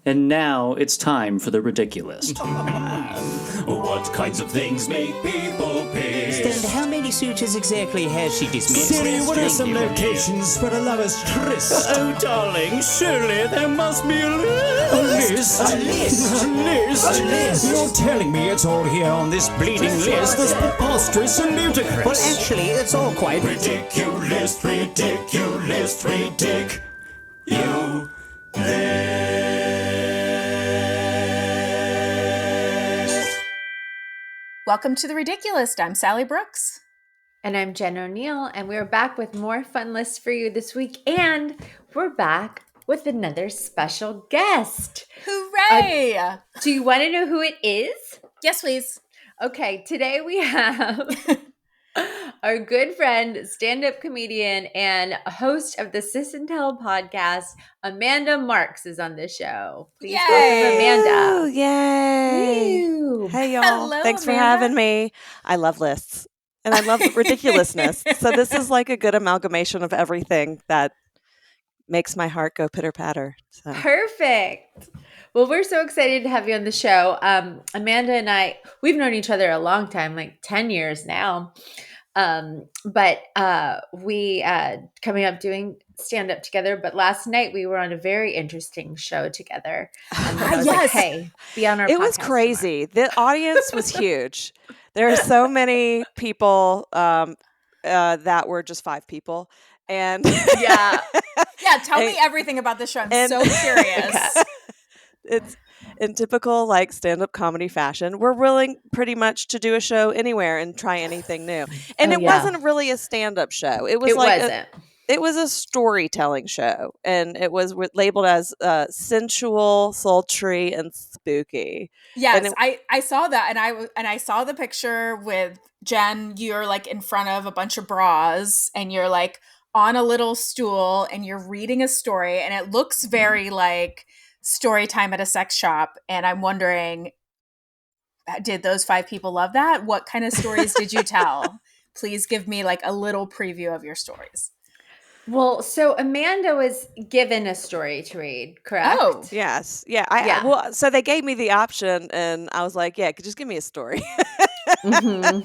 And now it's time for the ridiculous. What kinds of things make people piss? And how many suitors exactly has she dismissed? Siri, what are some locations for a lover's tryst? Oh, darling, surely there must be a list. A list? A list? A list? A list? You're telling me it's all here on this bleeding list? That's preposterous and ludicrous. Well, actually, it's all quite Ridiculous, ridiculous, ridiculous. Welcome to The Ridiculous. I'm Sally Brooks. And I'm Jen O'Neill, and we're back with more fun lists for you this week. And we're back with another special guest. Hooray! Do you want to know who it is? Yes, please. Okay, today we have our good friend, stand-up comedian, and host of the Sis and Tell podcast, Amanda Marks, is on the show. Please welcome Amanda. Ooh, yay. Woo. Hey, y'all. Hello, Thanks for Amanda. having me. I love lists. And I love ridiculousness. So this is like a good amalgamation of everything that makes my heart go pitter-patter. So. Perfect. Well, we're so excited to have you on the show. Amanda and I, we've known each other a long time, like 10 years now. But we coming up doing stand-up together. But last night we were on a very interesting show together. And then I was like, hey, be on our podcast. It was crazy. The audience was huge. There are so many people that were just 5 people. And Yeah, tell me everything about the show. I'm so curious. It's in typical like stand-up comedy fashion. We're willing pretty much to do a show anywhere and try anything new. And it wasn't really a stand-up show. It was it was a storytelling show, and it was labeled as sensual, sultry, and spooky. Yes, And I saw that, and I saw the picture with Jen. You're like in front of a bunch of bras, and you're like on a little stool, and you're reading a story, and it looks very like story time at a sex shop. And I'm wondering, did those 5 people love that? What kind of stories did you tell? Please give me like a little preview of your stories. Well, so Amanda was given a story to read, correct? Oh. Yes. Yeah. Yeah. So they gave me the option, and I was like, yeah, just give me a story. Mm-hmm.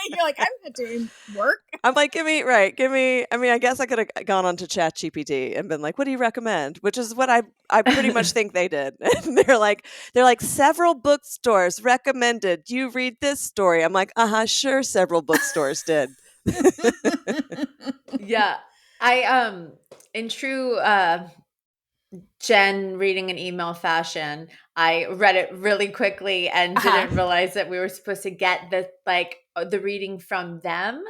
You're like, I'm not doing work. I'm like, give me. I mean, I guess I could have gone on to ChatGPT and been like, what do you recommend? Which is what I pretty much think they did. And they're like, several bookstores recommended you read this story. I'm like, sure, several bookstores did. Yeah. I in true Jen reading an email fashion, I read it really quickly and didn't realize that we were supposed to get the reading from them,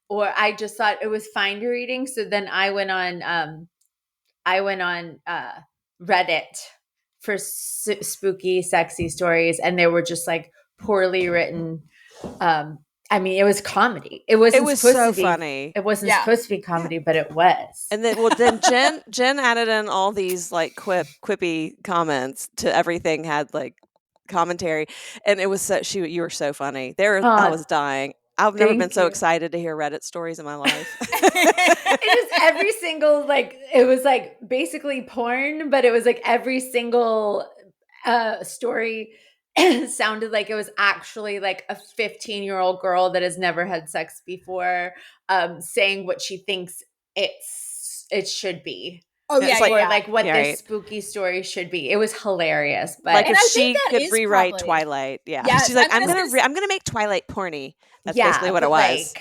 or I just thought it was fine reading. So then I went on Reddit for spooky, sexy stories, and they were just like poorly written. I mean, it was comedy. It was so funny. It wasn't supposed to be comedy, but it was. And then Jen added in all these like quippy comments to everything, had like commentary, and it was you were so funny. I was dying. I've never been so excited to hear Reddit stories in my life. It was every single it was like basically porn, but it was like every single story sounded like it was actually like a 15-year-old girl that has never had sex before, saying what she thinks it should be. Oh yeah, or like what this spooky story should be. It was hilarious. But like if she could rewrite Twilight, she's like, I'm gonna make Twilight porny. That's basically what it was.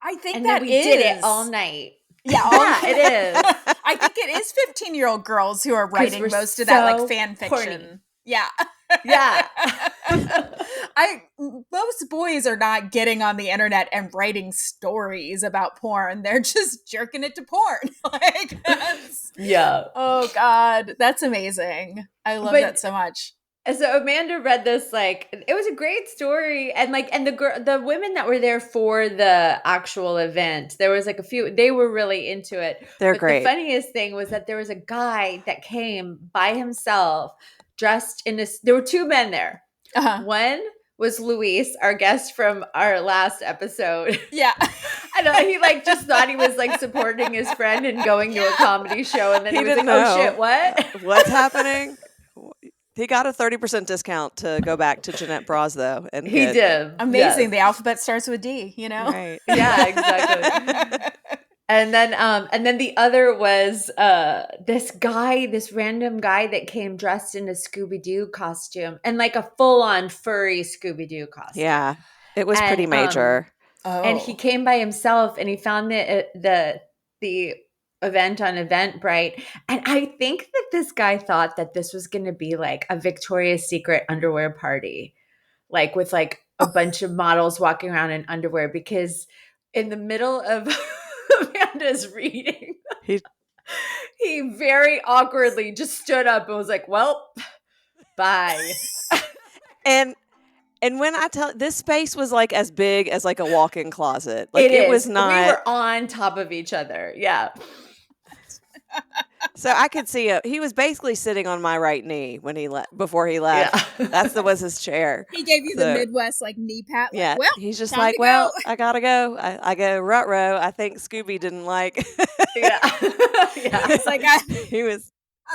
I think and that then we did it all night. Yeah, it is. I think it is 15-year-old girls who are writing most of that like fan fiction. Porny. Yeah. Yeah. Most boys are not getting on the internet and writing stories about porn. They're just jerking it to porn. Oh God, that's amazing. I love that so much. So Amanda read this, it was a great story. And the women that were there for the actual event, there was a few, they were really into it. They're great. The funniest thing was that there was a guy that came by himself dressed in this, there were 2 men there. One was Luis, our guest from our last episode. Yeah. I know, he just thought he was supporting his friend and going to a comedy show. And then he was didn't like, know. oh shit, what? What's happening? He got a 30% discount to go back to Jeanette Bras, though. And He did. Amazing. Yes. The alphabet starts with D, you know? Right. Yeah, exactly. And then the other was this random guy that came dressed in a Scooby-Doo costume and like a full-on furry Scooby-Doo costume. Yeah. It was pretty major. And he came by himself and he found the event on Eventbrite. And I think that this guy thought that this was going to be like a Victoria's Secret underwear party, like with like a bunch of models walking around in underwear, because in the middle of Amanda's reading, he very awkwardly just stood up and was like, well, bye. And when I tell this space was like as big as like a walk-in closet. Like it was not. We were on top of each other. Yeah. So I could see it. He was basically sitting on my right knee when before he left. Yeah. Was his chair. He gave you the Midwest like knee pat. Like, yeah. Well, he's just like, well, I gotta go. I go Ruh-roh. I think Scooby didn't like. Yeah. It's like I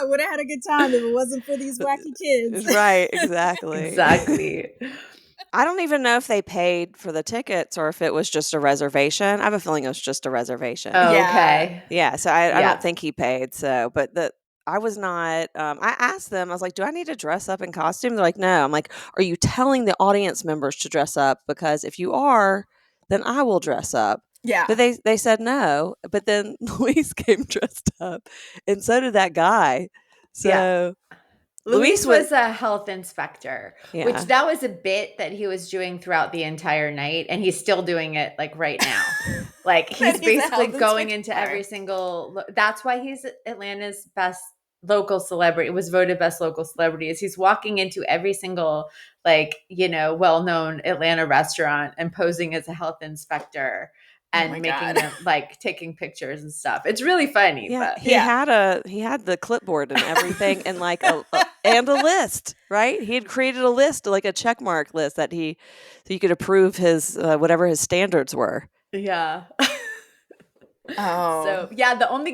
would have had a good time if it wasn't for these wacky kids. Right. Exactly. Exactly. I don't even know if they paid for the tickets or if it was just a reservation. I have a feeling it was just a reservation. Oh, okay. Yeah. So I don't think he paid. So, but I was not, I asked them, I was like, do I need to dress up in costume? They're like, no. I'm like, are you telling the audience members to dress up? Because if you are, then I will dress up. Yeah. But they said no. But then Luis came dressed up and so did that guy. So. Yeah. Luis was a health inspector, yeah. which that was a bit that he was doing throughout the entire night. And he's still doing it like right now. Like he's basically going into every single, that's why he's Atlanta's best local celebrity. It was voted best local celebrity. Is he's walking into every single like, well-known Atlanta restaurant and posing as a health inspector. And making them like taking pictures and stuff. It's really funny. Yeah, but he had the clipboard and everything, and like and a list, right? He had created a list, like a check mark list so you could approve his whatever his standards were. Yeah. Oh. So yeah, the only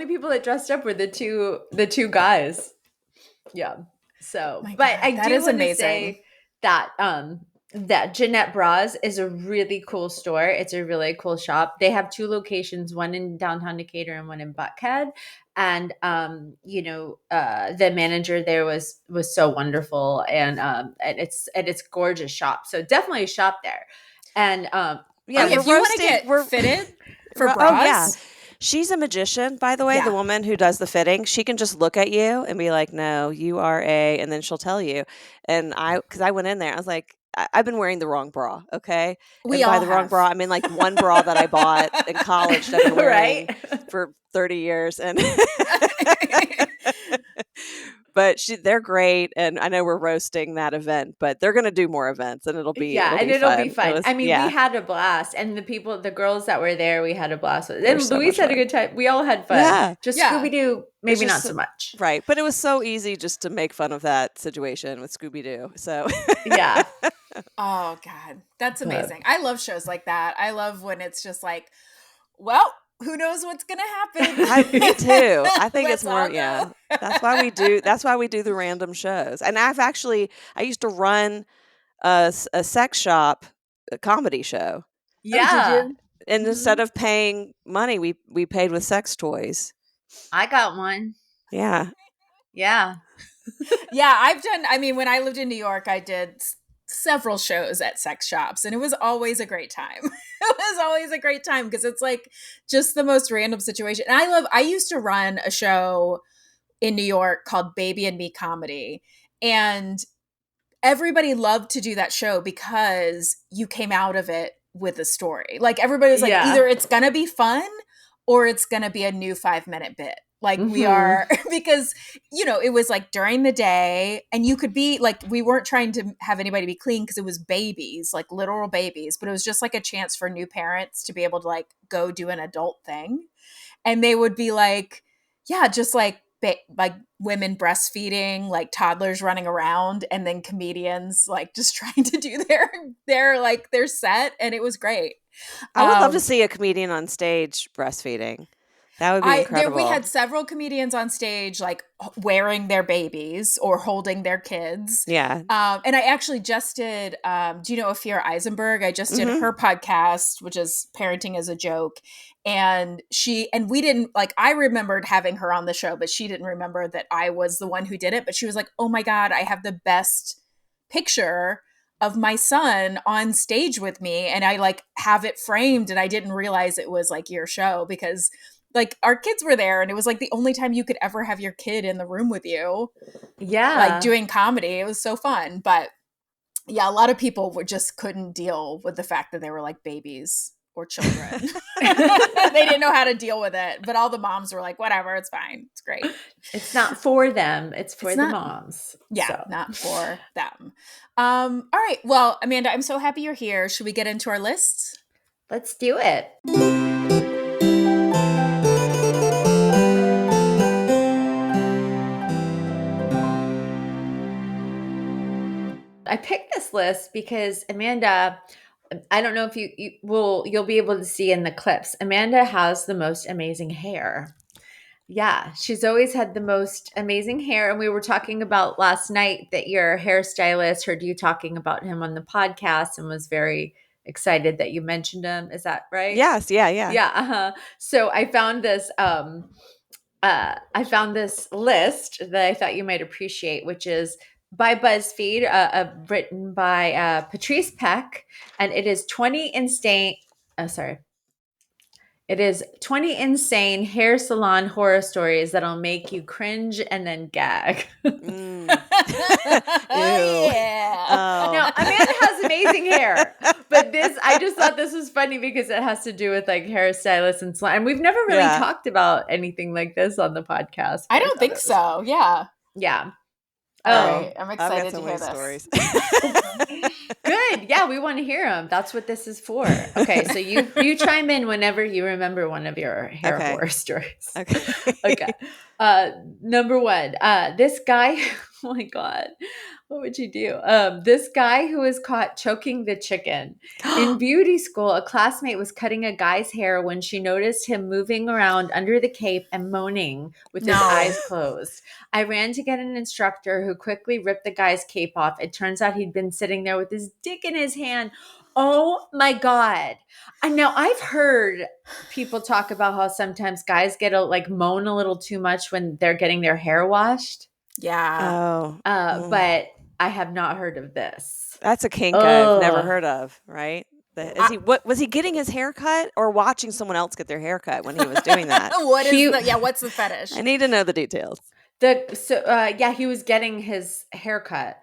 people that dressed up were the two guys. Yeah. So, but I do want to say that that Jeanette Bras is a really cool store. It's a really cool shop. They have 2 locations, one in downtown Decatur and one in Buckhead. And the manager there was so wonderful, and it's gorgeous shop. So definitely shop there. And if you want to get fitted for bras. Oh yeah. She's a magician, by the way, the woman who does the fitting. She can just look at you and be like, no, you are and then she'll tell you. And because I went in there, I was like, I've been wearing the wrong bra, okay? By the wrong bra, I mean like one bra that I bought in college that I've been wearing for 30 years. And but they're great, and I know we're roasting that event, but they're going to do more events, and it'll be fun. I mean, we had a blast, and the girls that were there, we had a blast with. And Luis had a good time. We all had fun. Yeah. Just Scooby-Doo, maybe not so much. Right, but it was so easy just to make fun of that situation with Scooby-Doo. So yeah. Oh God, that's amazing. I love shows like that. I love when it's just like, well, who knows what's going to happen? Me too. I think it's more, That's why we do the random shows. And I used to run a sex shop, a comedy show. Yeah. And instead of paying money, we paid with sex toys. I got one. Yeah. Yeah. Yeah, when I lived in New York, I did several shows at sex shops, and it was always a great time. It was always a great time because it's like just the most random situation. And I used to run a show in New York called Baby and Me Comedy, and everybody loved to do that show because you came out of it with a story. Like everybody was like, either it's gonna be fun or it's gonna be a new 5-minute bit. Like we are, because, it was like during the day, and you could be like, we weren't trying to have anybody be clean because it was babies, like literal babies, but it was just like a chance for new parents to be able to like go do an adult thing. And they would be like, just like women breastfeeding, like toddlers running around, and then comedians like just trying to do their set. And it was great. I would love to see a comedian on stage breastfeeding. That would be incredible. We had several comedians on stage, like wearing their babies or holding their kids. Yeah. And I actually just did, do you know Afira Eisenberg? I just did her podcast, which is Parenting as a Joke. And we didn't, like, I remembered having her on the show, but she didn't remember that I was the one who did it. But she was like, oh my God, I have the best picture of my son on stage with me. And I like have it framed, and I didn't realize it was like your show, because like our kids were there, and it was like the only time you could ever have your kid in the room with you. Yeah. Like doing comedy. It was so fun. But yeah, a lot of people couldn't deal with the fact that they were like babies or children. They didn't know how to deal with it. But all the moms were like, whatever, it's fine. It's great. It's not for them. It's for the moms. Yeah, not for them. All right. Well, Amanda, I'm so happy you're here. Should we get into our lists? Let's do it. I picked this list because Amanda, I don't know if you'll be able to see in the clips. Amanda has the most amazing hair. Yeah, she's always had the most amazing hair. And we were talking about last night that your hairstylist heard you talking about him on the podcast and was very excited that you mentioned him. Is that right? Yes. Yeah. Yeah. So I found this list that I thought you might appreciate, which is by BuzzFeed, written by Patrice Peck, and it is 20 insane. It is 20 insane hair salon horror stories that'll make you cringe and then gag. Ew. Yeah. Oh. Now, Amanda has amazing hair, but I just thought this was funny because it has to do with like hairstylists and salon. And we've never really talked about anything like this on the podcast. I don't think so. Yeah. Yeah. All right. I'm excited to hear this. Stories. Good. Yeah, we want to hear them. That's what this is for. Okay, so you chime in whenever you remember one of your hair horror stories. Okay. Number one, this guy, oh my God, what would you do? This guy who was caught choking the chicken. In beauty school, a classmate was cutting a guy's hair when she noticed him moving around under the cape and moaning with his eyes closed. I ran to get an instructor who quickly ripped the guy's cape off. It turns out he'd been sitting there with his dick in his hand. Oh my God. And now I've heard people talk about how sometimes guys get moan a little too much when they're getting their hair washed. Yeah. But I have not heard of this. That's a kink I've never heard of, right? Was he getting his hair cut or watching someone else get their hair cut when he was doing that? What's the fetish? I need to know the details. He was getting his hair cut.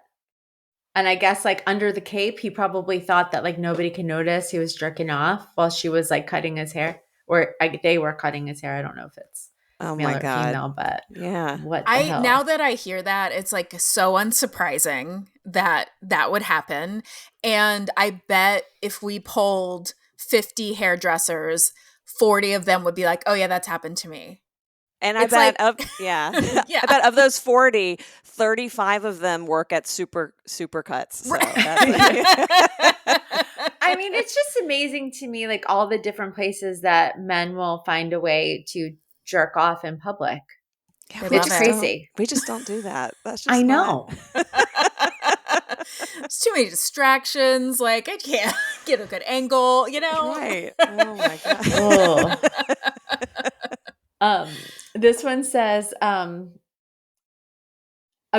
And I guess like under the cape, he probably thought that like nobody can notice he was jerking off while she was like cutting his hair, or they were cutting his hair. I don't know if it's male or female, but yeah. What the hell? Now that I hear that, it's like so unsurprising that would happen. And I bet if we polled 50 hairdressers, 40 of them would be like, oh yeah, that's happened to me. And I bet I bet of those 40, 35 of them work at super cuts. So I mean, it's just amazing to me, like all the different places that men will find a way to jerk off in public. Yeah, it's crazy. We just don't do that. That's just I know. There's too many distractions. Like I can't get a good angle, you know? Right. Oh my God. This one says, a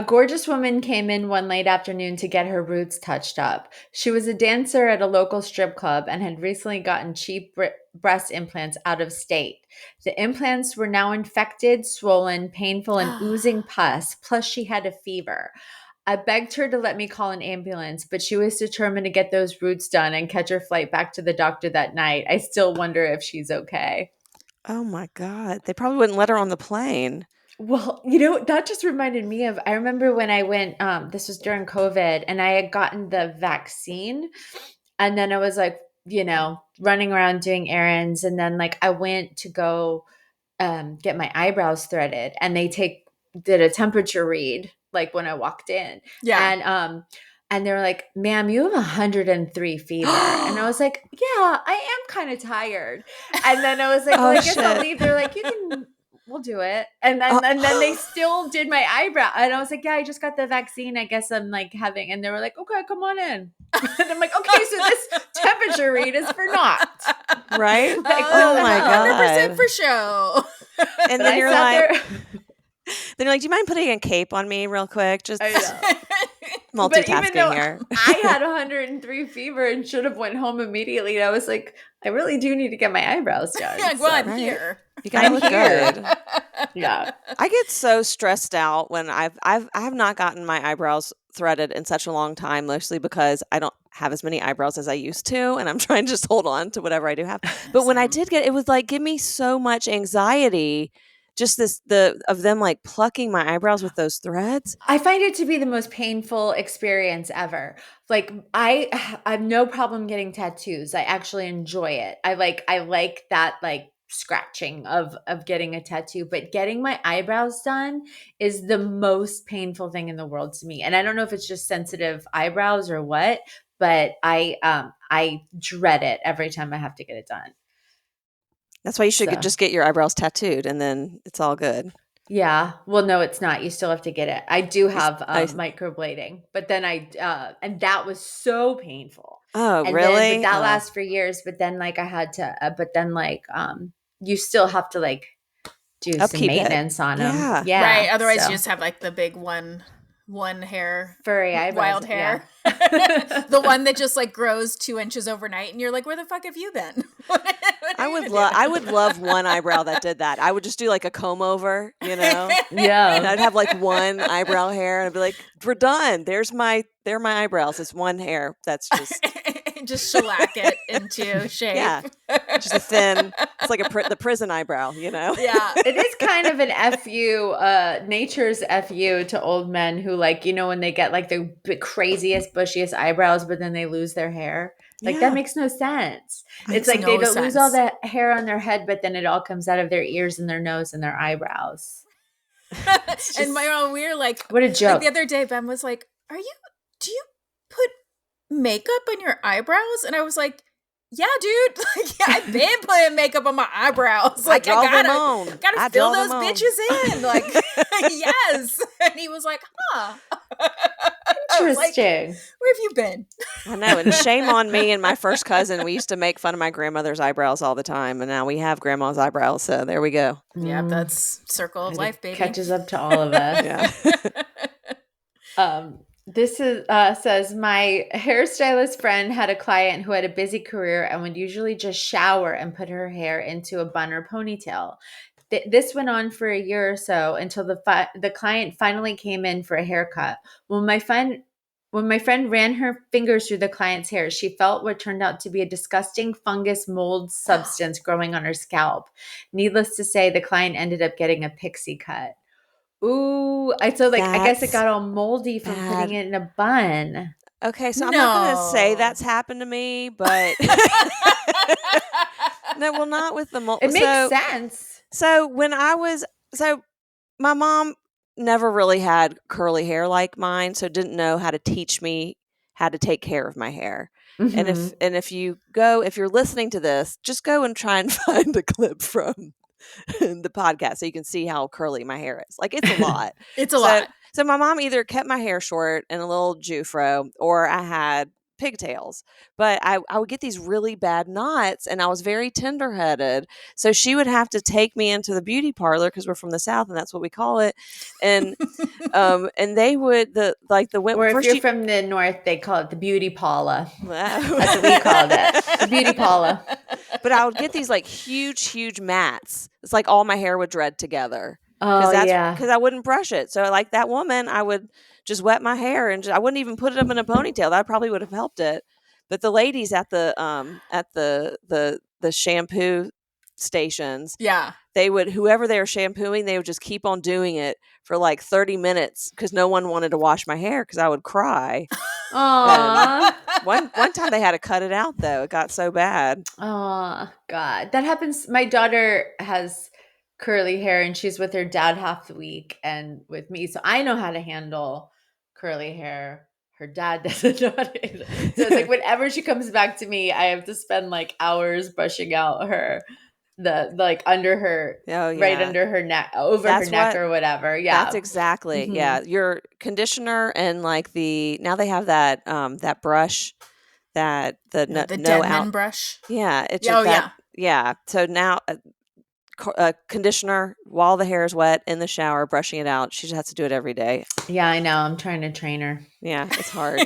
gorgeous woman came in one late afternoon to get her roots touched up. She was a dancer at a local strip club and had recently gotten cheap breast implants out of state. The implants were now infected, swollen, painful, and oozing pus, plus she had a fever. I begged her to let me call an ambulance, but she was determined to get those roots done and catch her flight back to the doctor that night. I still wonder if she's okay. Oh my God. They probably wouldn't let her on the plane. Well, that just reminded me of, I remember when I went, this was during COVID, and I had gotten the vaccine, and then I was like, running around doing errands. And then like I went to go get my eyebrows threaded, and they did a temperature read like when I walked in. Yeah. And And they were like, ma'am, you have 103 fever. And I was like, yeah, I am kind of tired. And then I was like, well, I guess I'll leave. They're like, we'll do it. And then they still did my eyebrow. And I was like, yeah, I just got the vaccine. I guess I'm like having, and they were like, okay, come on in. And I'm like, okay, so this temperature read is for naught. Right? Like, oh my God. 100% for show. And then you're like, then you're like, do you mind putting a cape on me real quick? Just multitasking here. I had 103 fever and should have went home immediately. And I was like, I really do need to get my eyebrows done. Yeah, well, I'm here. You gotta look good. Yeah. I get so stressed out when I have not gotten my eyebrows threaded in such a long time, mostly because I don't have as many eyebrows as I used to, and I'm trying to just hold on to whatever I do have. But when I did get it, was like give me so much anxiety. Just of them like plucking my eyebrows with those threads. I find it to be the most painful experience ever. Like I have no problem getting tattoos. I actually enjoy it. I like that like scratching of getting a tattoo, but getting my eyebrows done is the most painful thing in the world to me. And I don't know if it's just sensitive eyebrows or what, but I dread it every time I have to get it done. That's why you should just get your eyebrows tattooed, and then it's all good. Yeah. Well, no, it's not. You still have to get it. I do have microblading, but then and that was so painful. Oh, and really? Then, but that lasts for years. But then like I had to, you still have to like do some maintenance on them. Yeah. Right. Otherwise you just have like the big one hair, furry eyebrows, wild hair, the one that just like grows 2 inches overnight, and you're like, where the fuck have you been? I would love one eyebrow that did that. I would just do like a comb over, you know. Yeah, and I'd have like one eyebrow hair, and I'd be like, we're done. They're my eyebrows. It's one hair. That's just shellac it into shape. Yeah, just a thin. It's like the prison eyebrow, you know. Yeah, it is kind of an fu, nature's fu to old men who like, you know, when they get like the craziest, bushiest eyebrows, but then they lose their hair. Like that makes no sense. It's like they don't lose all the hair on their head, but then it all comes out of their ears and their nose and their eyebrows. And we were like, what a joke. Like the other day, Ben was like, do you put makeup on your eyebrows? And I was like, yeah, dude. Like, yeah, I've been putting makeup on my eyebrows. Like, I gotta fill those bitches in. Like, yes. And he was like, huh. Interesting. Like, where have you been? I know. And shame on me and my first cousin. We used to make fun of my grandmother's eyebrows all the time. And now we have grandma's eyebrows. So there we go. Yeah, that's circle of life, baby. Catches up to all of us. Yeah. This is says my hairstylist friend had a client who had a busy career and would usually just shower and put her hair into a bun or ponytail. This went on for a year or so until the client finally came in for a haircut. When my friend ran her fingers through the client's hair, she felt what turned out to be a disgusting fungus mold substance growing on her scalp. Needless to say, the client ended up getting a pixie cut. Ooh, I guess it got all moldy from putting it in a bun. Okay, so I'm not going to say that's happened to me, but no, well, not with the mold. It makes sense. So my mom never really had curly hair like mine, so didn't know how to teach me how to take care of my hair. Mm-hmm. And if you're listening to this, just go and try and find a clip from the podcast so you can see how curly my hair is. Like, it's a lot. It's a lot. So my mom either kept my hair short and a little jufro, or I had pigtails. But I would get these really bad knots, and I was very tender-headed. So she would have to take me into the beauty parlor, because we're from the South and that's what we call it. And and they would or if you're from the North, they call it the beauty parlor. That's what we called it. The beauty parlor. But I would get these like huge mats. It's like all my hair would dread together. Oh, yeah. Because I wouldn't brush it. So like that woman, I would just wet my hair, and I wouldn't even put it up in a ponytail. That probably would have helped it. But the ladies at the shampoo stations, they would, whoever they were shampooing, they would just keep on doing it for like 30 minutes because no one wanted to wash my hair because I would cry. Aww. One time they had to cut it out though. It got so bad. Oh God, that happens. My daughter has curly hair and she's with her dad half the week and with me, so I know how to handle curly hair. her dad doesn't know how to English. So it's like whenever she comes back to me, I have to spend like hours brushing out like under her, right under her neck, over her neck or whatever. Yeah. That's exactly. Yeah. Your conditioner and like now they have that that brush that the dead men brush. Yeah. It's yeah. So now conditioner while the hair is wet in the shower, brushing it out. She just has to do it every day. Yeah, I know. I'm trying to train her. Yeah, it's hard.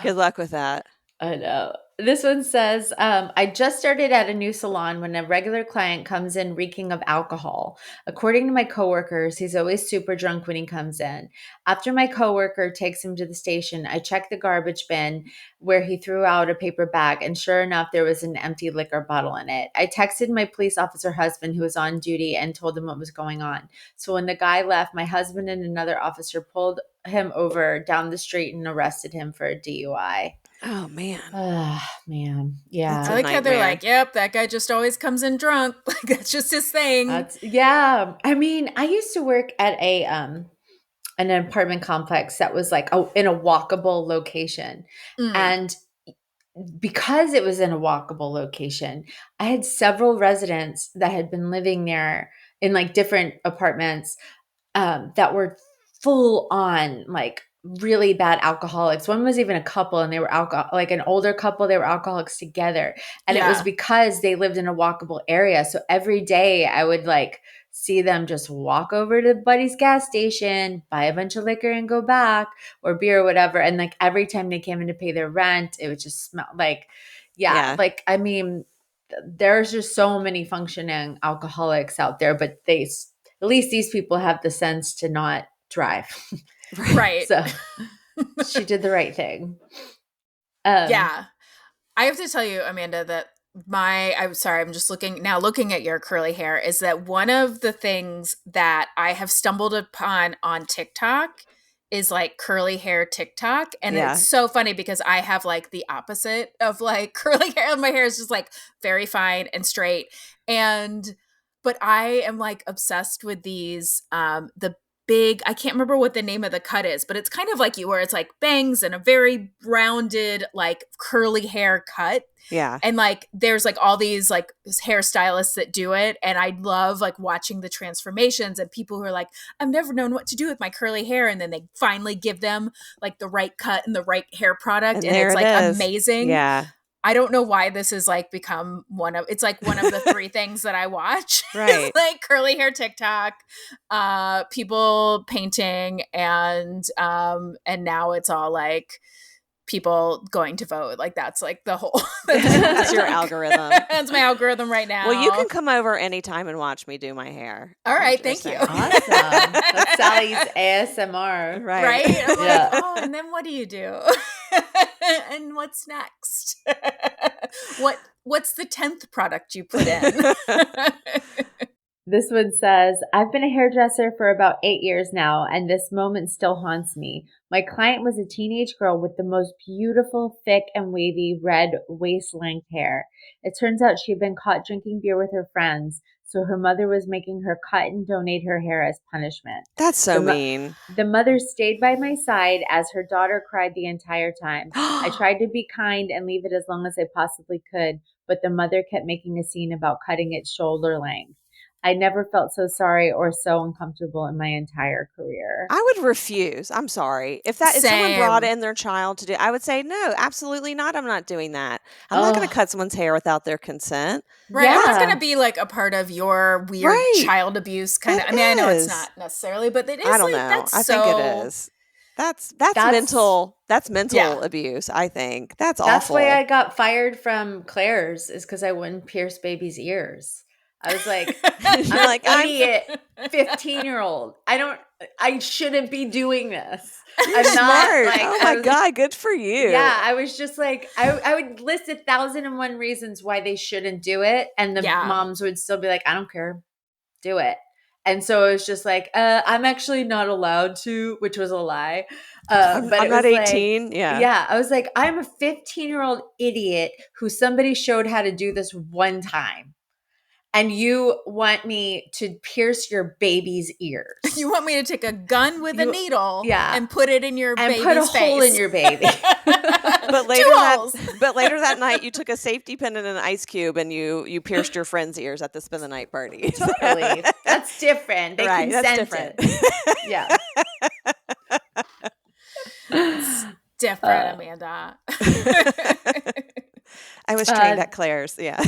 Good luck with that. I know. This one says, I just started at a new salon when a regular client comes in reeking of alcohol. According to my coworkers, he's always super drunk when he comes in. After my coworker takes him to the station, I check the garbage bin where he threw out a paper bag, and sure enough, there was an empty liquor bottle in it. I texted my police officer husband who was on duty and told him what was going on. So when the guy left, my husband and another officer pulled him over down the street and arrested him for a DUI. Oh, man. Man. Yeah. I like how they're like, yep, that guy just always comes in drunk. Like, that's just his thing. Yeah. I mean, I used to work at an apartment complex that was like in a walkable location. And because it was in a walkable location, I had several residents that had been living there in like different apartments that were full on like really bad alcoholics. One was even a couple, and they were like an older couple. They were alcoholics together, and it was because they lived in a walkable area. So every day I would like see them just walk over to Buddy's gas station, buy a bunch of liquor and go back, or beer or whatever. And like every time they came in to pay their rent, it would just smell like, like, I mean, there's just so many functioning alcoholics out there, but at least these people have the sense to not drive. Right. So she did the right thing. Yeah. I have to tell you, Amanda, that I'm sorry, I'm just looking at your curly hair, is that one of the things that I have stumbled upon on TikTok is like curly hair TikTok. And it's so funny because I have like the opposite of like curly hair. My hair is just like very fine and straight. But I am like obsessed with these, the big, I can't remember what the name of the cut is, but it's kind of like where it's like bangs and a very rounded, like curly hair cut. Yeah. And like, there's like all these like hairstylists that do it. And I love like watching the transformations and people who are like, I've never known what to do with my curly hair. And then they finally give them like the right cut and the right hair product. And it's like amazing. Yeah. I don't know why this has like become one of the three things that I watch. Right. It's like curly hair TikTok, people painting, and now it's all like people going to vote. Like that's like the whole that's your algorithm. That's my algorithm right now. Well, you can come over anytime and watch me do my hair. All right, thank you. Awesome. That's Sally's ASMR. Right? I'm like, oh, and then what do you do? And what's next? What's the 10th product you put in? This one says, I've been a hairdresser for about 8 years now, and this moment still haunts me. My client was a teenage girl with the most beautiful, thick and wavy red waist-length hair. It turns out she had been caught drinking beer with her friends, so her mother was making her cut and donate her hair as punishment. That's so mean. The mother stayed by my side as her daughter cried the entire time. I tried to be kind and leave it as long as I possibly could, but the mother kept making a scene about cutting it shoulder length. I never felt so sorry or so uncomfortable in my entire career. I would refuse. I'm sorry. If someone brought in their child to do, I would say, no, absolutely not. I'm not doing that. I'm not going to cut someone's hair without their consent. Right. Yeah. That's going to be like a part of your weird child abuse kind of. I mean, I know it's not necessarily, but it is. I don't like, know. That's I think it is. That's mental. That's mental abuse. I think that's awful. That's why I got fired from Claire's, is because I wouldn't pierce baby's ears. I was like, I'm like, idiot 15-year-old. I shouldn't be doing this. I'm smart. Not, like, oh my God, good for you. Yeah, I was just like, I would list 1,001 reasons why they shouldn't do it. And the moms would still be like, I don't care. Do it. And so it was just like, I'm actually not allowed to, which was a lie. But I'm not 18. Like, yeah. I was like, I'm a 15-year-old idiot who somebody showed how to do this one time. and you want me to pierce your baby's ears. You want me to take a gun with a needle Yeah. and put it in your and baby's put a face. hole in your baby. But later Two holes. later that night, you took a safety pin and an ice cube, and you pierced your friend's ears at the spend the night party. Totally. That's different. They Right, that's consented. different. Yeah. Different, Amanda. I was trained at Claire's. Yeah.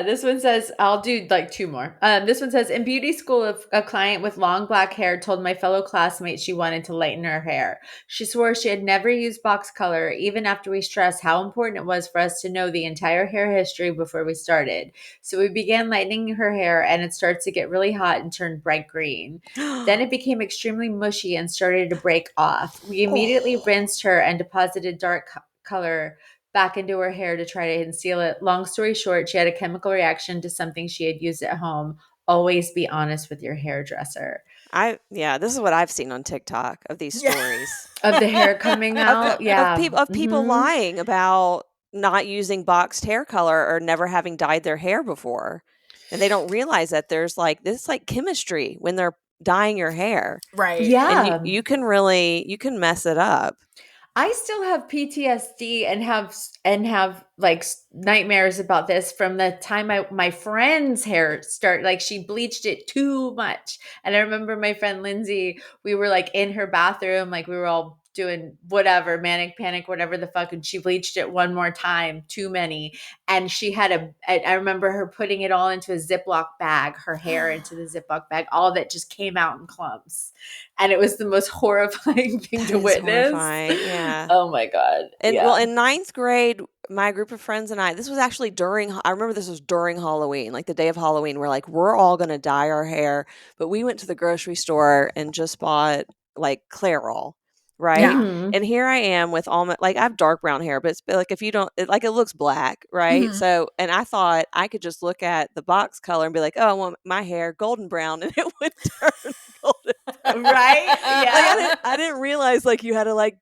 This one says, I'll do like two more. This one says, in beauty school, a client with long black hair told my fellow classmates she wanted to lighten her hair. She swore she had never used box color, even after we stressed how important it was for us to know the entire hair history before we started. So we began lightening her hair, and it started to get really hot and turned bright green. Then it became extremely mushy and started to break off. We immediately rinsed her and deposited dark color back into her hair to try to conceal it. Long story short, she had a chemical reaction to something she had used at home. Always be honest with your hairdresser. This is what I've seen on TikTok of these stories of the hair coming out. of people lying about not using boxed hair color or never having dyed their hair before, and they don't realize that there's like this like chemistry when they're dyeing your hair, Right? Yeah, and you can mess it up. I still have PTSD and have like nightmares about this from the time my friend's hair started. Like, she bleached it too much, and I remember my friend Lindsay. We were like in her bathroom, like we were all doing whatever, manic panic, whatever the fuck, and she bleached it one more time, too many. And she had I remember her putting it all into a Ziploc bag, her hair into the Ziploc bag, all of it just came out in clumps. And it was the most horrifying thing to witness. Horrifying. Yeah. Oh my God. And well, in ninth grade, my group of friends and I, this was actually I remember this was during Halloween, like the day of Halloween. We're like, we're all going to dye our hair. But we went to the grocery store and just bought like Clairol. Right. Yeah. Mm-hmm. And here I am with all my, like, I have dark brown hair, but it's like, if you don't, it looks black. Right. Mhm. So, and I thought I could just look at the box color and be like, oh, I want my hair golden brown, and it would turn golden. Right? Yeah. Like, I didn't realize like you had to like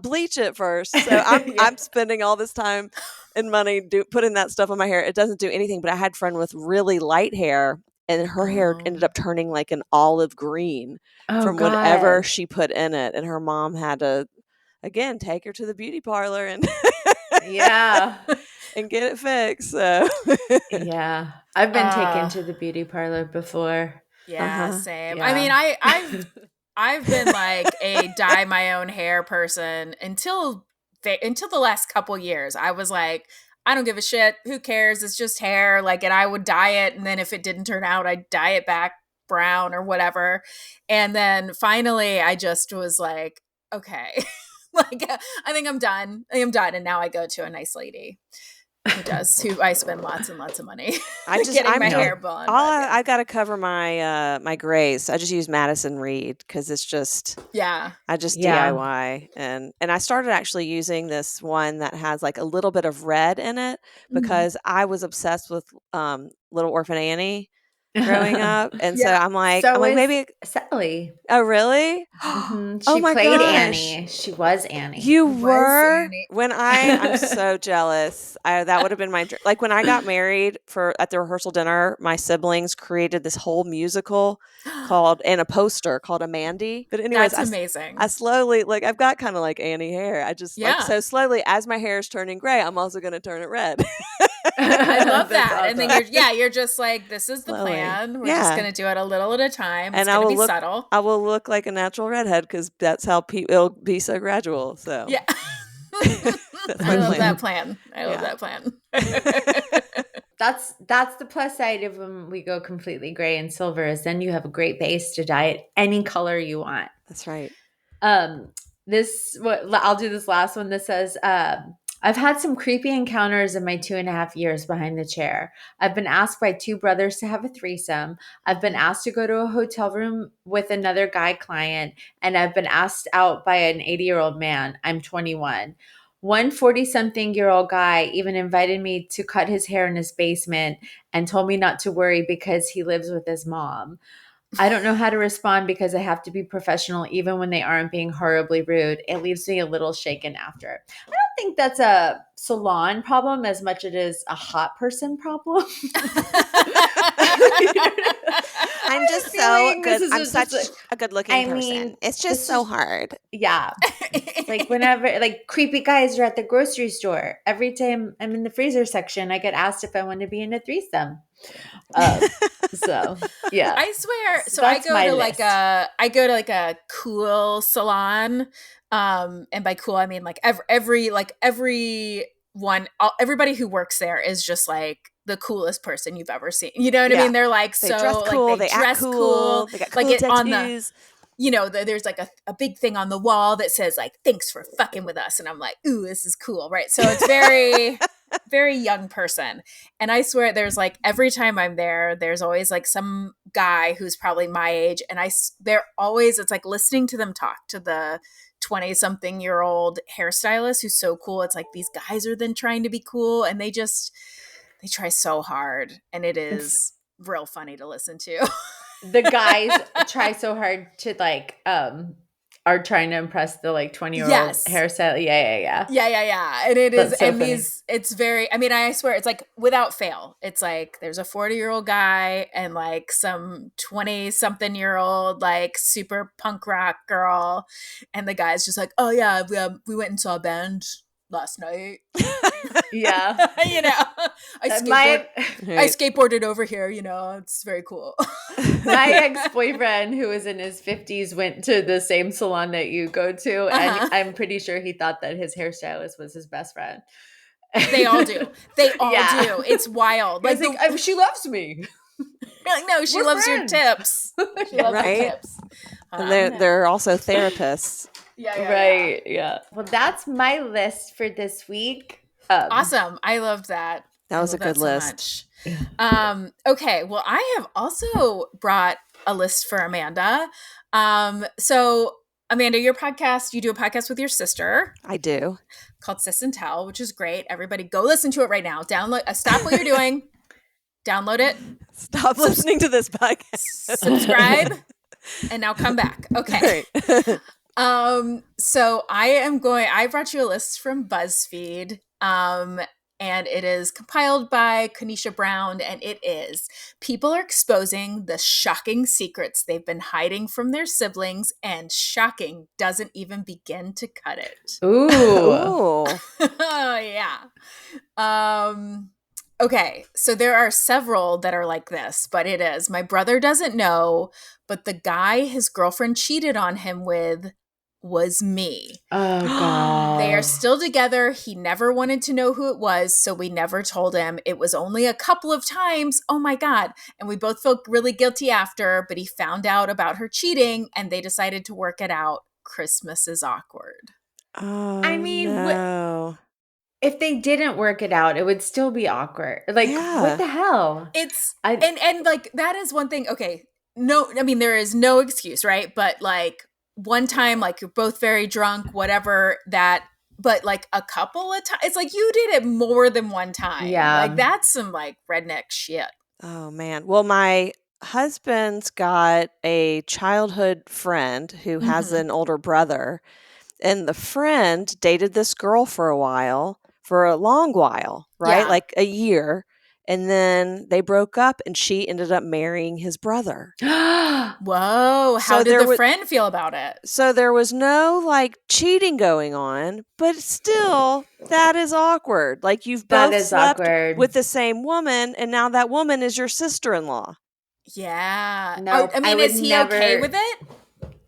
bleach it first. So I'm spending all this time and money putting that stuff on my hair. It doesn't do anything. But I had a friend with really light hair, and her hair ended up turning like an olive green from whatever she put in it. And her mom had to, again, take her to the beauty parlor and and get it fixed. So yeah, I've been taken to the beauty parlor before. Yeah, same. Yeah. I mean, I've been like a dye my own hair person until the last couple years. I was like, I don't give a shit. Who cares? It's just hair. Like, and I would dye it, and then if it didn't turn out, I'd dye it back brown or whatever. And then finally, I just was like, okay, like I think I'm done. And now I go to a nice lady who I spend lots and lots of money getting my hair blonde. I got to cover my my grays. I just use Madison Reed because it's just DIY, and I started actually using this one that has like a little bit of red in it because I was obsessed with Little Orphan Annie growing up, and so I'm like maybe Sally. Oh, really? Mm-hmm. Oh she my played gosh. Annie. She was Annie. You were? Annie. When I'm so jealous. That would have been my dream. Like when I got married at the rehearsal dinner, my siblings created this whole musical and a poster called Amandy. But anyways, that's amazing. I slowly, like, I've got kind of like Annie hair. I just like, so slowly as my hair is turning gray, I'm also going to turn it red. I love that. Awesome. And then you're just like, this is the plan. We're just going to do it a little at a time. It's going to be subtle. I will look like a natural redhead because that's how it'll be so gradual. So yeah. I love that plan. I love that plan. That's the plus side of when we go completely gray and silver is then you have a great base to dye it any color you want. That's right. I'll do this last one. That says, I've had some creepy encounters in my 2.5 years behind the chair. I've been asked by 2 brothers to have a threesome. I've been asked to go to a hotel room with another guy client, and I've been asked out by an 80-year-old man. I'm 21. One 40-something-year-old guy even invited me to cut his hair in his basement and told me not to worry because he lives with his mom. I don't know how to respond because I have to be professional even when they aren't being horribly rude. It leaves me a little shaken after. I don't think that's a salon problem as much as it is a hot person problem. I'm just so good. I'm such a good-looking person. It's just so hard. Yeah. Like whenever, like creepy guys are at the grocery store. Every time I'm in the freezer section, I get asked if I want to be in a threesome. So yeah, I swear. So that's I go to like a cool salon, and by cool I mean like everybody who works there is just like the coolest person you've ever seen. You know what I mean? They're like they dress cool, like they dress cool, they got cool like tattoos. on the, you know, there's like a big thing on the wall that says like, thanks for fucking with us. And I'm like, ooh, this is cool. Right. So it's very, very young person. And I swear there's like, every time I'm there, there's always like some guy who's probably my age. And they're always, it's like listening to them talk to the 20-something-year-old hairstylist who's so cool. It's like these guys are then trying to be cool and they try so hard. And it is real funny to listen to. the guys try so hard to like are trying to impress the like 20-year-old hairstyle. Yeah. And it is, so and funny. it's very, I mean, I swear it's like without fail. It's like there's a 40-year-old guy and like some 20-something-year-old like super punk rock girl, and the guy's just like, oh yeah, we went and saw a band last night. Yeah. You know, I skateboarded over here, you know, it's very cool. My ex-boyfriend, who was in his 50s, went to the same salon that you go to, and I'm pretty sure he thought that his hairstylist was his best friend. They all do. They all do. It's wild. Like she loves me. You're like, no, she loves your tips. She loves your tips. And they're also therapists. Yeah. Well, that's my list for this week. Awesome. I loved that. That was a good list. Okay. Well, I have also brought a list for Amanda. So Amanda, your podcast, you do a podcast with your sister. I do. Called Sis and Tell, which is great. Everybody go listen to it right now. Download, stop what you're doing. Download it. Stop listening to this podcast. Subscribe. And now come back. Okay. So I brought you a list from BuzzFeed. And it is compiled by Kanisha Brown, and it is: people are exposing the shocking secrets they've been hiding from their siblings, and shocking doesn't even begin to cut it. Ooh. Yeah. Okay, so there are several that are like this, but it is: my brother doesn't know, but the guy his girlfriend cheated on him with was me. Oh, God. They are still together. He never wanted to know who it was, so we never told him. It was only a couple of times. Oh, my God. And we both felt really guilty after, but he found out about her cheating, and they decided to work it out. Christmas is awkward. Oh, I mean, no. If they didn't work it out, it would still be awkward. Like, what the hell? And like, that is one thing. Okay. No, I mean, there is no excuse, right? But like, one time, like you're both very drunk, whatever but like a couple of times, it's like you did it more than one time. Yeah. Like that's some like redneck shit. Oh, man. Well, my husband's got a childhood friend who has an older brother, and the friend dated this girl for a long while, right? Yeah. Like a year. And then they broke up and she ended up marrying his brother. Whoa. How did the friend feel about it? So there was no like cheating going on, but still that is awkward. Like you've both slept with the same woman and now that woman is your sister-in-law. Yeah. No, I mean, is he okay with it?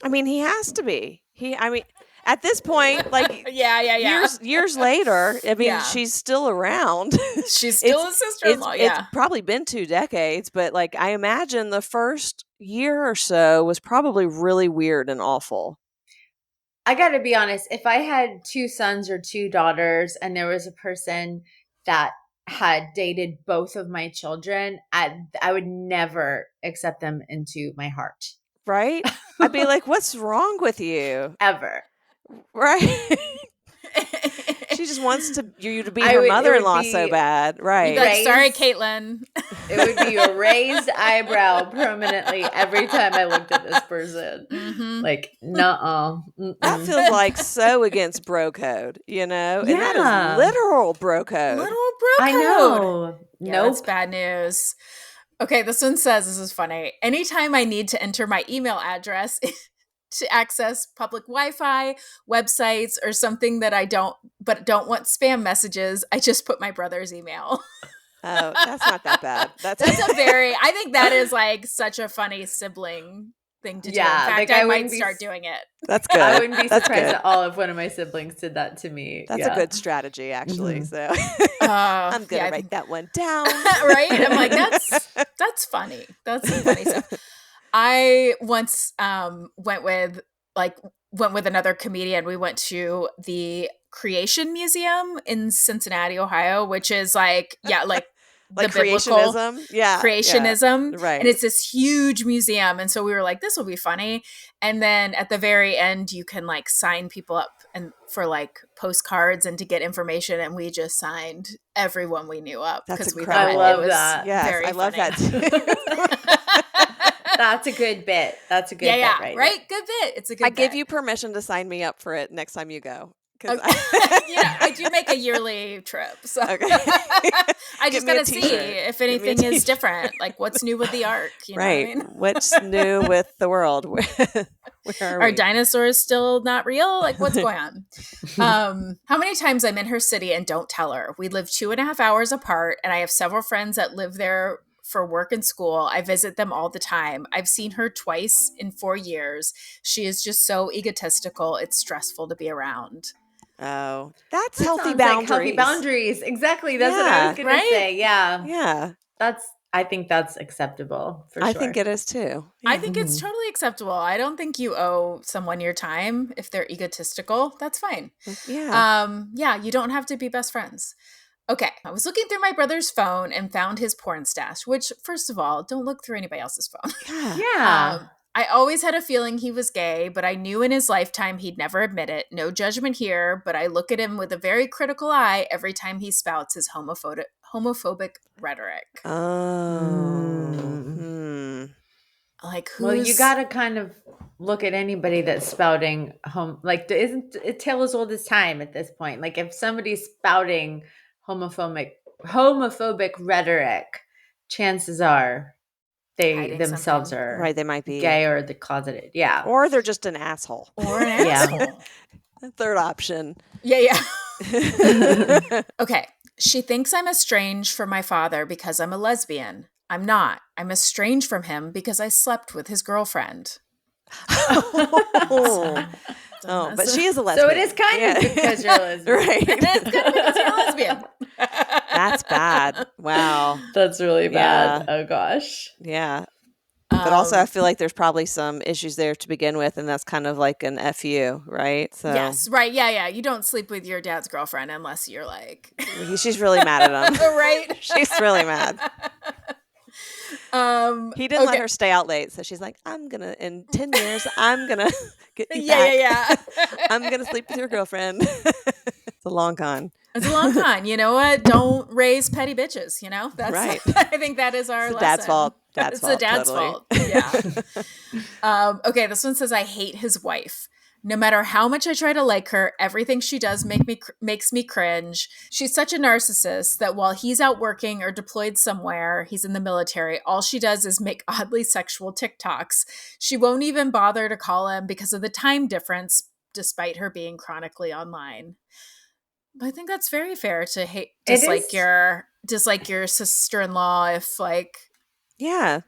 I mean, he has to be. At this point, like years later, I mean, she's still around. She's still a sister-in-law. It's probably been 2 decades, but like I imagine the first year or so was probably really weird and awful. I got to be honest. If I had 2 sons or 2 daughters, and there was a person that had dated both of my children, I would never accept them into my heart. Right? I'd be like, "What's wrong with you?" Ever. Right? She just wants you to be her mother-in-law so bad, right? Like, sorry, Caitlin. It would be a raised eyebrow permanently every time I looked at this person. Mm-hmm. Like, nuh-uh. That feels like so against bro code, and that is literal bro code. Literal bro code. I know. Yeah, that's bad news. Okay, this one says, this is funny. Anytime I need to enter my email address to access public Wi-Fi, websites, or something that I don't want spam messages, I just put my brother's email. Oh, that's not that bad. I think that is like such a funny sibling thing to do. In fact, I might start doing it. That's good. I wouldn't be surprised at all if one of my siblings did that to me. That's a good strategy, actually. So I'm going to write that one down. Right? I'm like, that's funny. That's funny stuff. I once went with another comedian. We went to the Creation Museum in Cincinnati, Ohio, which is like the creationism, creationism, right? And it's this huge museum, and so we were like, this will be funny. And then at the very end, you can like sign people up and for like postcards and to get information, and we just signed everyone we knew up because we thought I love it was that. very I love funny. that too. That's a good bit. That's a good bit, right? Good bit. It's a good bit. I give you permission to sign me up for it next time you go. Okay. I do make a yearly trip, so okay. I just gotta see if anything is different. Like, what's new with the ark? You know what I mean? What's new with the world? Where are dinosaurs still not real? Like, what's going on? How many times I'm in her city and don't tell her? We live 2.5 hours apart, and I have several friends that live there for work and school. I visit them all the time. I've seen her twice in 4 years. She is just so egotistical. It's stressful to be around. Oh, that's healthy boundaries. Like healthy boundaries. Exactly. That's what I was going to say. Yeah. Yeah. I think that's acceptable for sure. I think it is too. I think it's totally acceptable. I don't think you owe someone your time if they're egotistical. That's fine. Yeah. You don't have to be best friends. Okay. I was looking through my brother's phone and found his porn stash, which, first of all, don't look through anybody else's phone. Yeah. I always had a feeling he was gay, but I knew in his lifetime he'd never admit it. No judgment here, but I look at him with a very critical eye every time he spouts his homophobic rhetoric. Like, well, you got to kind of look at anybody that's spouting isn't it tale as old as time at this point? Like, if somebody's spouting homophobic rhetoric, chances are they themselves are right. They might be gay or the closeted, or they're just an asshole. Third option. Yeah. Okay. She thinks I'm estranged from my father because I'm a lesbian. I'm not. I'm estranged from him because I slept with his girlfriend. But she is a lesbian. So it is kind of because you're a lesbian. Right. It's kind of because you're a lesbian. That's bad. Wow. That's really bad. Oh, gosh. Yeah. But also, I feel like there's probably some issues there to begin with, and that's kind of like an FU, right? So yes, right. Yeah. You don't sleep with your dad's girlfriend unless you're like... She's really mad at him. Right? She's really mad. He didn't let her stay out late, so she's like, in 10 years, I'm gonna get you back. Yeah. I'm gonna sleep with your girlfriend. It's a long con. It's a long con. You know what? Don't raise petty bitches. You know, that's right. I think that is our lesson. Dad's fault. It's the dad's fault. Yeah. Okay. This one says, I hate his wife. No matter how much I try to like her, everything she does makes me cringe. She's such a narcissist that while he's out working or deployed somewhere, he's in the military, all she does is make oddly sexual TikToks. She won't even bother to call him because of the time difference, despite her being chronically online. But I think that's very fair to dislike your sister-in-law if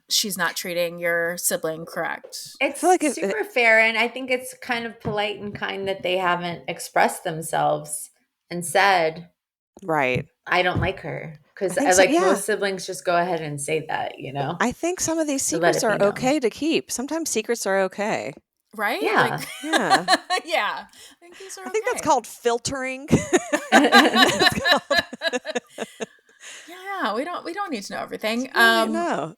she's not treating your sibling correct. It's super fair, and I think it's kind of polite and kind that they haven't expressed themselves and said, right, I don't like her. Because most siblings just go ahead and say that, you know? I think some of these secrets are okay to keep. Sometimes secrets are okay. Right? Yeah. Yeah. I think these are I think that's called filtering. Yeah, we don't need to know everything. No.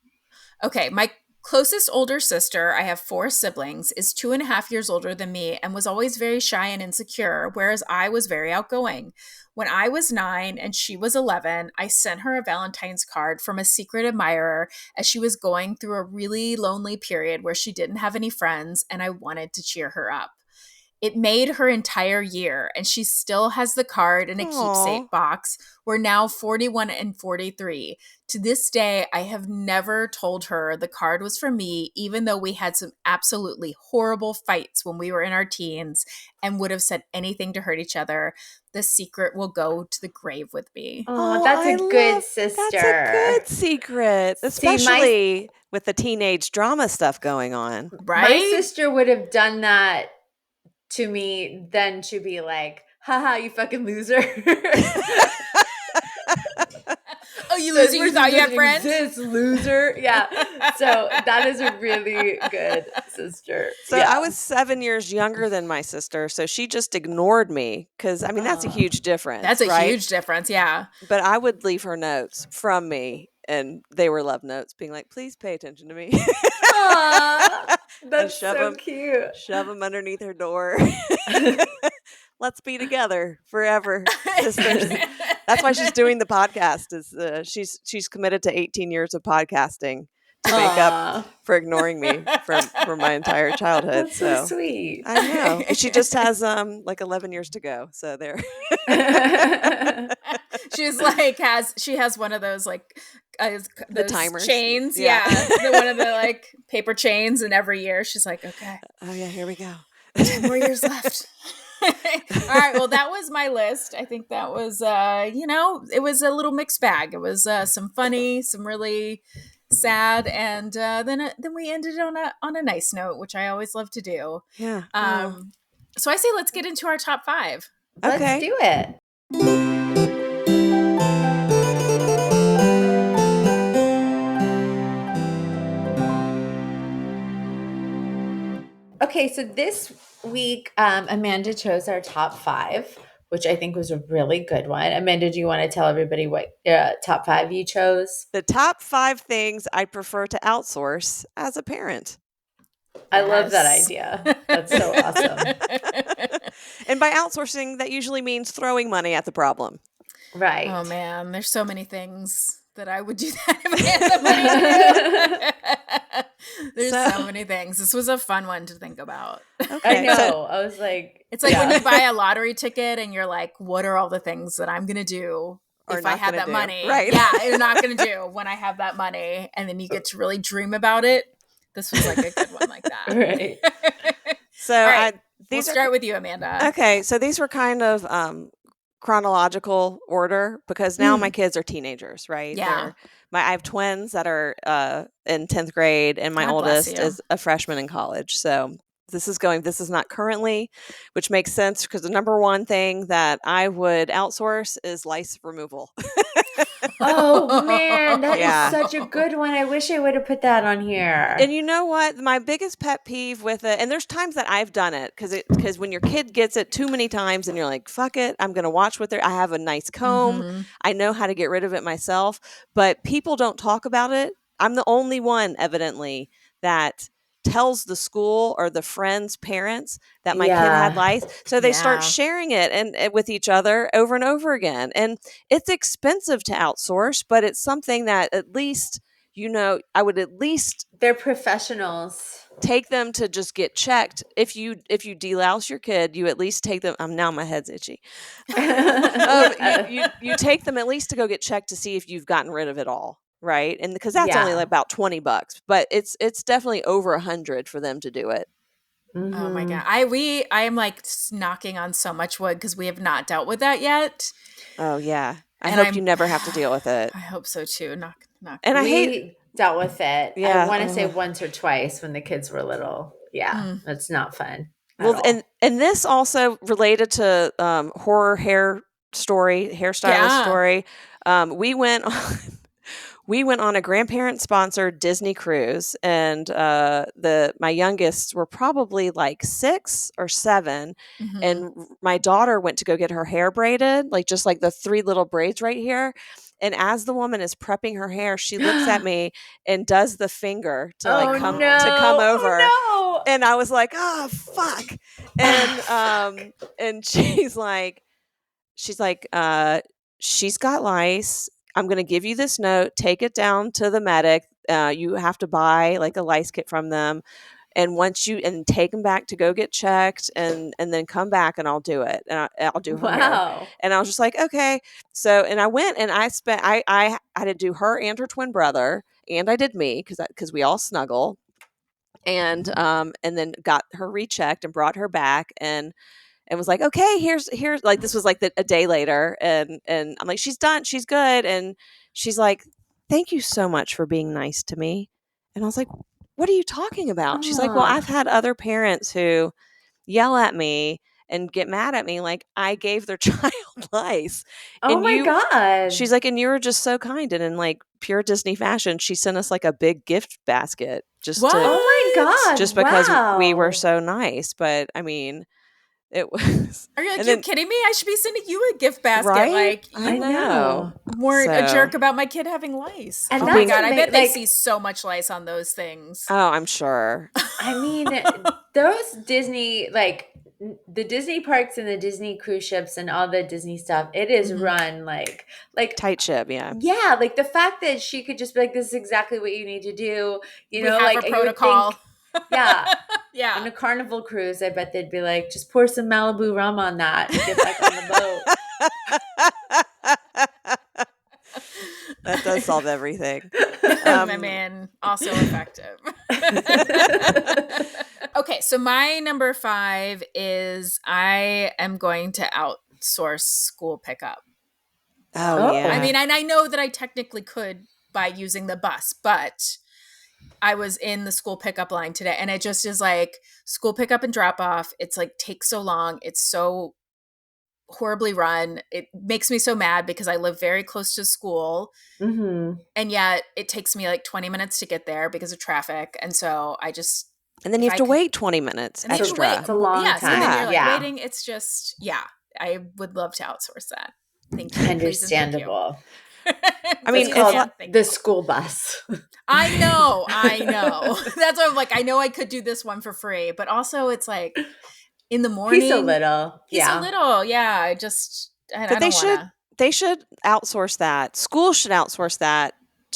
Okay, Closest older sister, I have 4 siblings, is 2.5 years older than me and was always very shy and insecure, whereas I was very outgoing. When I was 9 and she was 11, I sent her a Valentine's card from a secret admirer as she was going through a really lonely period where she didn't have any friends, and I wanted to cheer her up. It made her entire year, and she still has the card in a keepsake box. We're now 41 and 43. To this day, I have never told her the card was for me, even though we had some absolutely horrible fights when we were in our teens and would have said anything to hurt each other. The secret will go to the grave with me. Oh, that's a good sister. That's a good secret, especially with the teenage drama stuff going on. Right? My sister would have done that to me, then to be like, haha, you fucking loser. Oh, you loser, you thought you had friends? This loser. Yeah. So that is a really good sister. So I was 7 years younger than my sister, so she just ignored me because, I mean, that's a huge difference. That's a huge difference, yeah. But I would leave her notes from me, and they were love notes being like, please pay attention to me. Aww, that's so cute. Shove them underneath her door. Let's be together forever, sisters. That's why she's doing the podcast. She's committed to 18 years of podcasting to make up for ignoring me for my entire childhood. That's so sweet. I know. She just has like 11 years to go. So there. She's like she has one of those like the timers chains. Yeah. One of the like paper chains, and every year she's like, okay. Oh yeah, here we go. 10 more years left. All right. Well, that was my list. I think that was, it was a little mixed bag. It was some funny, some really sad, and then we ended on a nice note, which I always love to do. Yeah. So I say let's get into our top 5. Okay. Let's do it. Okay, so this week, Amanda chose our top 5, which I think was a really good one. Amanda, do you want to tell everybody what top 5 you chose? The top 5 things I prefer to outsource as a parent. I love that idea. That's so awesome. And by outsourcing, that usually means throwing money at the problem. Right. Oh, man. There's so many things that I would do that if I had the money. There's so many things. This was a fun one to think about. Okay, I know. I was like, it's like when you buy a lottery ticket and you're like, what are all the things that I'm going to do if I have that money? Right. Yeah, I'm not going to do when I have that money. And then you get to really dream about it. This was like a good one like that. Right. So right, we'll start with you, Amanda. Okay. So these were kind of chronological order because now my kids are teenagers, right? Yeah. I have twins that are in 10th grade, and my oldest is a freshman in college. So this is not currently, which makes sense because the number one thing that I would outsource is lice removal. Oh man, that is such a good one. I wish I would have put that on here. And you know what? My biggest pet peeve with it, and there's times that I've done it because when your kid gets it too many times and you're like, fuck it, I'm going to watch what I have a nice comb. Mm-hmm. I know how to get rid of it myself, but people don't talk about it. I'm the only one, evidently, that tells the school or the friends' parents that my kid had lice. So they start sharing it and with each other over and over again. And it's expensive to outsource, but it's something that at least, I would at least... They're professionals. Take them to just get checked. If you delouse your kid, you at least take them... now my head's itchy. You take them at least to go get checked to see if you've gotten rid of it all. Right. And because that's only like about $20, but it's definitely over $100 for them to do it. Mm-hmm. Oh my God. I am like knocking on so much wood because we have not dealt with that yet. Oh yeah. I hope you never have to deal with it. I hope so too. Knock. And we dealt with it. Yeah. I want to say once or twice when the kids were little. Yeah. That's not fun. Well, and this also related to horror hairstylist story. We went on a grandparent-sponsored Disney cruise, and my youngest were probably like 6 or 7, mm-hmm. and my daughter went to go get her hair braided, like just like the 3 little braids right here, And as the woman is prepping her hair, she looks at me and does the finger to come over. Oh, no. And I was like, oh, fuck. And she's like, she's got lice. I'm going to give you this note. Take it down to the medic. You have to buy like a lice kit from them. And take them back to go get checked and then come back and I'll do it. And I'll do her hair. And I was just like, okay. So, and I went and I had to do her and her twin brother, and I did me because we all snuggle. And then got her rechecked and brought her back and was like, okay, here's like, this was like a day later. And I'm like, she's done. She's good. And she's like, thank you so much for being nice to me. And I was like, what are you talking about? She's like, well, I've had other parents who yell at me and get mad at me. Like, I gave their child lice. Oh my God. She's like, and you were just so kind. And in like pure Disney fashion, she sent us like a big gift basket oh my God. Just because we were so nice. But I mean, it was. Are you kidding me? I should be sending you a gift basket. Right? Like, I know. Weren't a jerk about my kid having lice. And oh my God, I bet they see so much lice on those things. Oh, I'm sure. I mean, those Disney, like the Disney parks and the Disney cruise ships and all the Disney stuff, it is run like tight ship. Yeah. Yeah. Like the fact that she could just be like, this is exactly what you need to do. You know, like a protocol. Yeah. Yeah. On a Carnival cruise, I bet they'd be like, just pour some Malibu rum on that and get back on the boat. That does solve everything. My man, also effective. Okay, so my number 5 is I am going to outsource school pickup. Oh, yeah. I mean, and I know that I technically could by using the bus, but I was in the school pickup line today, and it just is like school pickup and drop off. It's like takes so long. It's so horribly run. It makes me so mad because I live very close to school, and yet it takes me like 20 minutes to get there because of traffic. And so I just and then you have to wait 20 minutes extra. It's a long time. So then you're like waiting. It's just I would love to outsource that. Thank you. Understandable. I mean, it's called the school bus. I know. That's why I'm like, I know I could do this one for free, but also it's like in the morning. He's a little. Yeah. I don't they should outsource that. Schools should outsource that,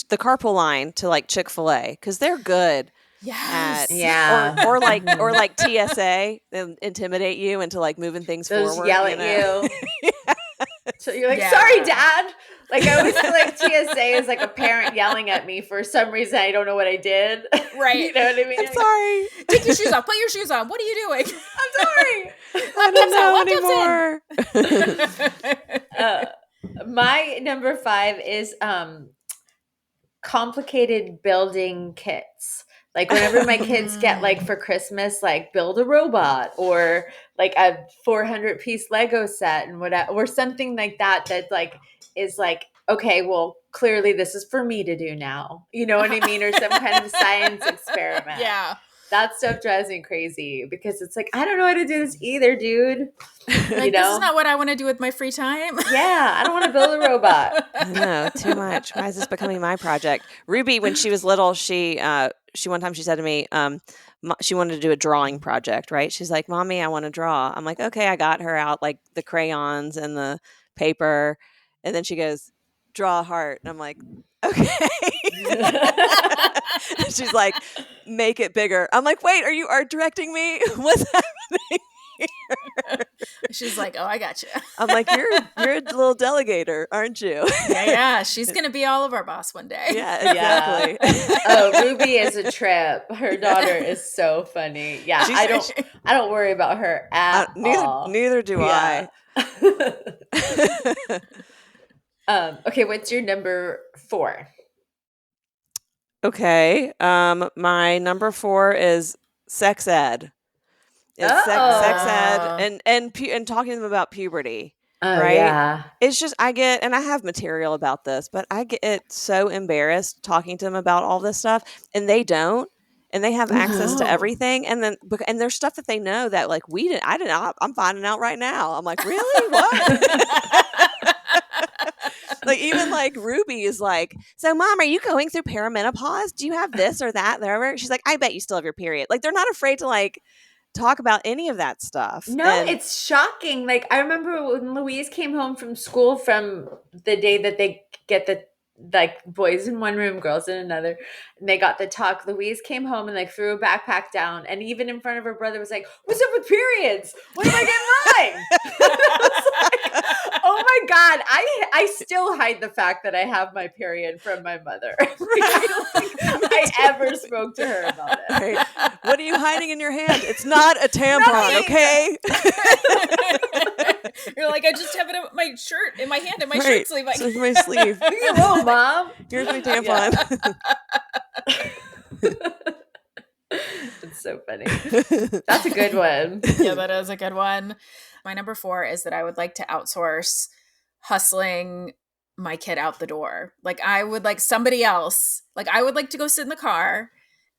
the carpool line, to like Chick-fil-A because they're good. Yes. Or like TSA, and intimidate you into like moving things forward. Yell at you. So you're like, sorry, Dad. Like I always feel like TSA is like a parent yelling at me for some reason. I don't know what I did. Right. You know what I mean? I'm sorry. Take your shoes off. Put your shoes on. What are you doing? I'm sorry. I don't know anymore. My number 5 is complicated building kits. Like whenever my kids get like for Christmas, like build a robot or like a 400-piece Lego set and whatever, or something like that like is like, okay, well, clearly this is for me to do now. You know what I mean? Or some kind of science experiment. Yeah. That stuff drives me crazy because it's like, I don't know how to do this either, dude. Like, this is not what I want to do with my free time. Yeah, I don't want to build a robot. No, too much. Why is this becoming my project? Ruby, when she was little, she one time she said to me, she wanted to do a drawing project, right? She's like, Mommy, I want to draw. I'm like, okay, I got her out like the crayons and the paper. And then she goes, draw a heart. And I'm like, okay. She's like, make it bigger. I'm like, wait, are you art directing me? What's happening here? She's like, oh, I got you. I'm like, you're a little delegator, aren't you? Yeah. She's going to be all of our boss one day. Yeah, exactly. Oh, Ruby is a trip. Her daughter is so funny. Yeah, I don't worry about her at all. Neither do I. Okay, what's your number 4? Okay. My number 4 is sex ed. Sex ed and talking to them about puberty. Oh, right? Yeah. It's just I have material about this, but I get so embarrassed talking to them about all this stuff, and they don't, and they have access to everything, and there's stuff that they know that like I didn't. I'm finding out right now. I'm like, really? What? Like even like Ruby is like, so Mom, are you going through perimenopause? Do you have this or that? There, she's like, I bet you still have your period. Like they're not afraid to like talk about any of that stuff. No, it's shocking. Like I remember when Louise came home from school from the day that they get the like boys in one room, girls in another, and they got the talk. Louise came home and like threw a backpack down, and even in front of her brother was like, "What's up with periods? When am I getting mine?" I was like, oh my God, I still hide the fact that I have my period from my mother. I don't think I ever spoke to her about it. Right. What are you hiding in your hand? It's not a tampon, okay? You're like, I just have it in my shirt, in my hand, in my shirt sleeve. It's in my sleeve. Leave me alone, Mom. Here's my tampon. It's so funny. That's a good one. Yeah, that is a good one. My number 4 is that I would like to outsource hustling my kid out the door. Like I would like somebody else, like I would like to go sit in the car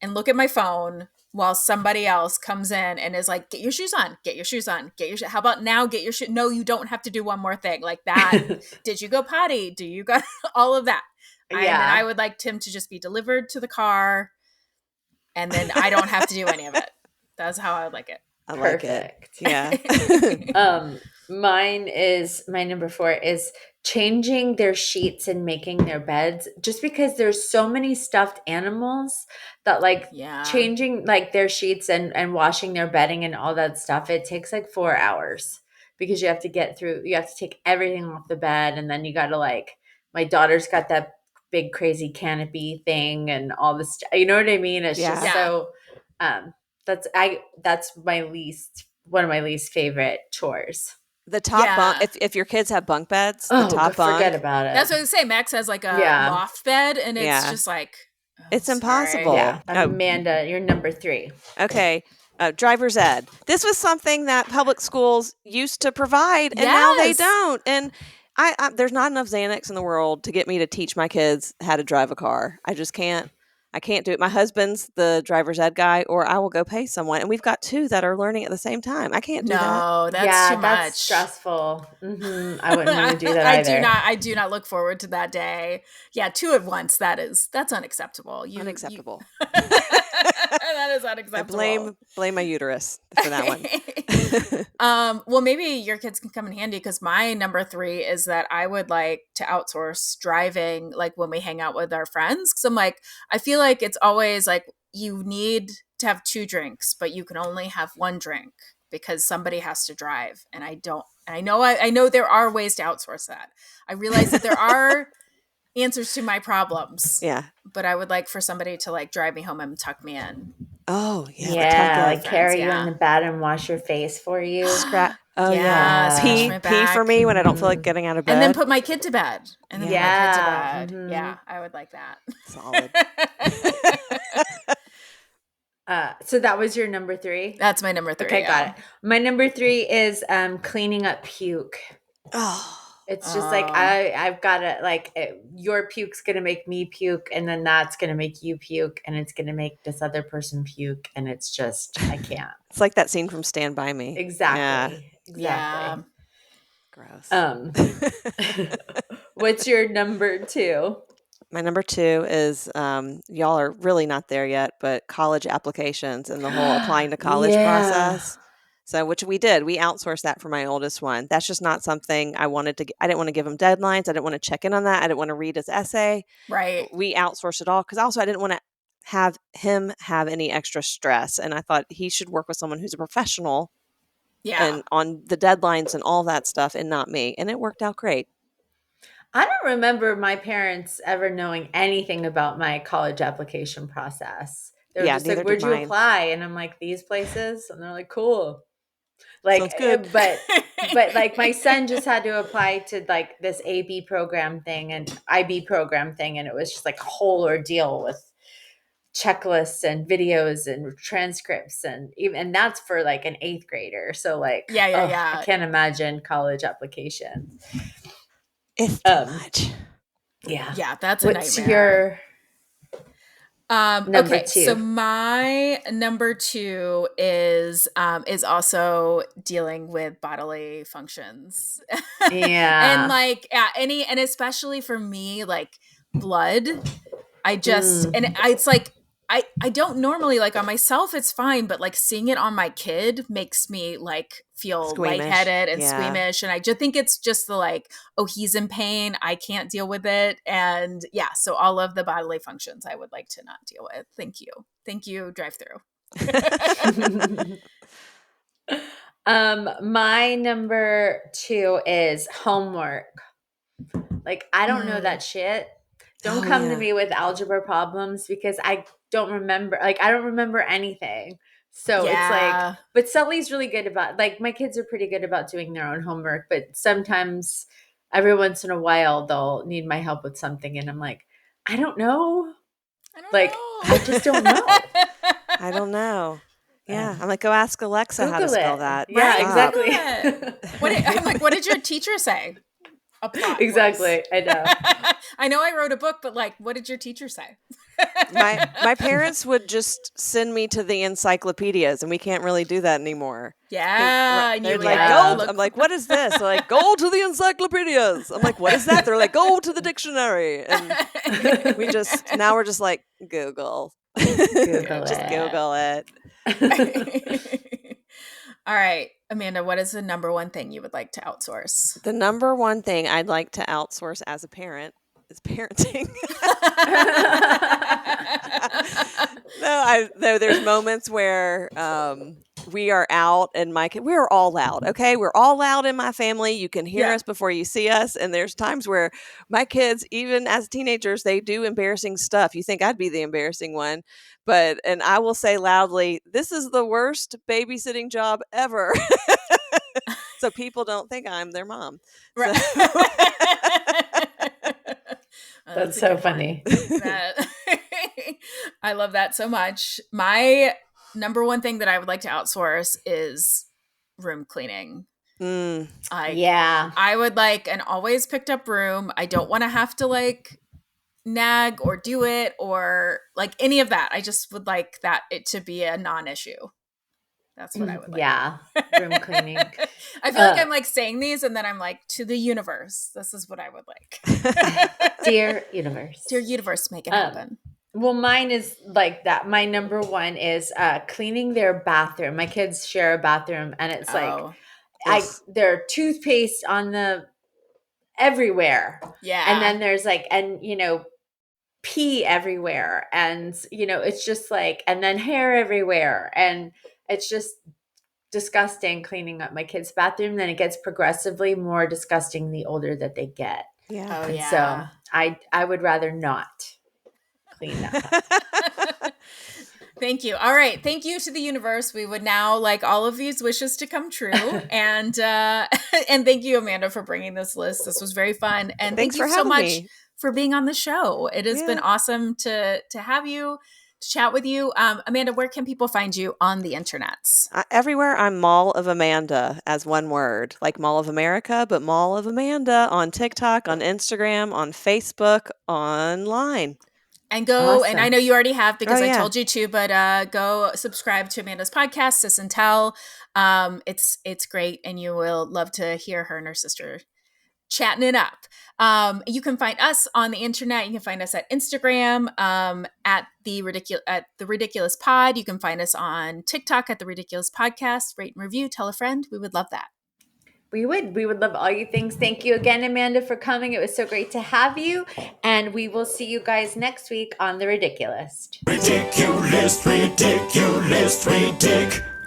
and look at my phone while somebody else comes in and is like, get your shoes on, get your shoes on, get your shoes. How about now get your shoes? No, you don't have to do one more thing like that. Did you go potty? Do you got all of that? Yeah. And then I would like Tim to just be delivered to the car and then I don't have to do any of it. That's how I would like it. I like it. Yeah. My number 4 is changing their sheets and making their beds, just because there's so many stuffed animals that like changing like their sheets and washing their bedding and all that stuff. It takes like 4 hours because you have to take everything off the bed. And then you got to like, my daughter's got that big crazy canopy thing and all this, you know what I mean? It's just so, that's one of my least favorite chores. The top bunk, if your kids have bunk beds, the top bunk. Forget about it. That's what I was saying. Max has like a loft bed and it's just like. It's impossible. Yeah. Amanda, you're number 3. Okay. Driver's ed. This was something that public schools used to provide and now they don't. And I there's not enough Xanax in the world to get me to teach my kids how to drive a car. I just can't. I can't do it. My husband's the driver's ed guy, or I will go pay someone. And we've got 2 that are learning at the same time. I can't do that. No, that's too much. That's stressful. Mm-hmm. I wouldn't want to do that either. I do not look forward to that day. Yeah, 2 at once. That's unacceptable. Unacceptable. That is unacceptable. I blame my uterus for that one. Well, maybe your kids can come in handy because my number 3 is that I would like to outsource driving, like when we hang out with our friends. Because I'm like, I feel like it's always like you need to have 2 drinks, but you can only have 1 drink because somebody has to drive. And I don't. And I know there are ways to outsource that. I realize that there are answers to my problems. Yeah. But I would like for somebody to like drive me home and tuck me in. Oh, yeah. Yeah, like carry you in the bed and wash your face for you. Oh, yeah. Pee for me when I don't feel like getting out of bed. And then put my kid to bed. Yeah, I would like that. Solid. So that was your number 3? That's my number 3. Okay, got it. My number 3 is cleaning up puke. Oh. It's just like I've got to like your puke's gonna make me puke, and then that's gonna make you puke, and it's gonna make this other person puke, and it's just I can't. It's like that scene from Stand By Me. Exactly. Yeah. Gross. What's your number 2? My number 2 is y'all are really not there yet, but college applications and the whole applying to college process. So, which we did. We outsourced that for my oldest one. That's just not something I wanted to I didn't want to give him deadlines. I didn't want to check in on that. I didn't want to read his essay. Right. We outsourced it all because also I didn't want to have him have any extra stress. And I thought he should work with someone who's a professional and on the deadlines and all that stuff and not me. And it worked out great. I don't remember my parents ever knowing anything about my college application process. They were just like, where'd you apply? And I'm like, these places. And they're like, cool. Like, sounds good. but like my son just had to apply to like this AB program thing and IB program thing. And it was just like a whole ordeal with checklists and videos and transcripts. And that's for like an 8th grader. So like, I can't imagine college applications. It's too much. Yeah. Yeah. That's a What's nightmare. Number okay, two. so my number 2 is also dealing with bodily functions. Yeah. And like and especially for me, like blood. I just it's like I don't normally, like, on myself it's fine, but like seeing it on my kid makes me like feel Squeamish. lightheaded and Yeah. squeamish, and I just think it's just the like, oh, he's in pain, I can't deal with it. And yeah, so all of the bodily functions I would like to not deal with. Thank you, drive through. My number 2 is homework. Like, I don't know that shit. Don't come to me with algebra problems because I don't remember. Like, I don't remember anything. So it's like, but Sully's really good about, like, my kids are pretty good about doing their own homework, but sometimes every once in a while they'll need my help with something. And I'm like, I don't know. I just don't know. I don't know. Yeah. I'm like, go ask Alexa Google how to spell it. that. Yeah, exactly. I'm like, what did your teacher say? Exactly. I know. I know I wrote a book, but like, what did your teacher say? My parents would just send me to the encyclopedias, and we can't really do that anymore. Yeah. They're like, go. I'm like, what is this? They're like, go to the encyclopedias. I'm like, what is that? They're like, go to the dictionary. And now we're just like, Google. Just Google it. All right, Amanda, what is the number one thing you would like to outsource? The number one thing I'd like to outsource as a parent is parenting. No, there's moments where we are out and we're all loud. Okay. We're all loud in my family. You can hear us before you see us. And there's times where my kids, even as teenagers, they do embarrassing stuff. You think I'd be the embarrassing one, and I will say loudly, this is the worst babysitting job ever. So people don't think I'm their mom. Right. That's so funny. I love that so much. My number one thing that I would like to outsource is room cleaning. I would like an always picked up room. I don't want to have to like nag or do it or like any of that. I just would like it to be a non-issue. That's what I would like. Yeah, room cleaning. I feel like I'm like saying these and then I'm like, to the universe, this is what I would like. Dear universe, make it happen. Well, mine is like that. My number one is cleaning their bathroom. My kids share a bathroom, and it's their toothpaste on the everywhere. Yeah, and then there's like, and pee everywhere, and it's just like, and then hair everywhere, and it's just disgusting cleaning up my kids' bathroom. Then it gets progressively more disgusting the older that they get. Yeah. Oh, yeah. So I would rather not clean that up. Thank you. All right. Thank you to the universe. We would now like all of these wishes to come true. And thank you, Amanda, for bringing this list. This was very fun. And thank you so much for being on the show. It has been awesome to have you, to chat with you. Amanda, where can people find you on the internets? Everywhere. I'm Mall of Amanda as one word, like Mall of America, but Mall of Amanda on TikTok, on Instagram, on Facebook, online. And go, and I know you already have because I told you to, but go subscribe to Amanda's podcast, Sis and Tell. It's great, and you will love to hear her and her sister chatting it up. You can find us on the internet. You can find us at Instagram at the Ridiculous Pod. You can find us on TikTok at the Ridiculous Podcast. Rate and review. Tell a friend. We would love that. We would love all you things. Thank you again, Amanda, for coming. It was so great to have you. And we will see you guys next week on The Ridiculous. Ridiculous, ridiculous, ridic.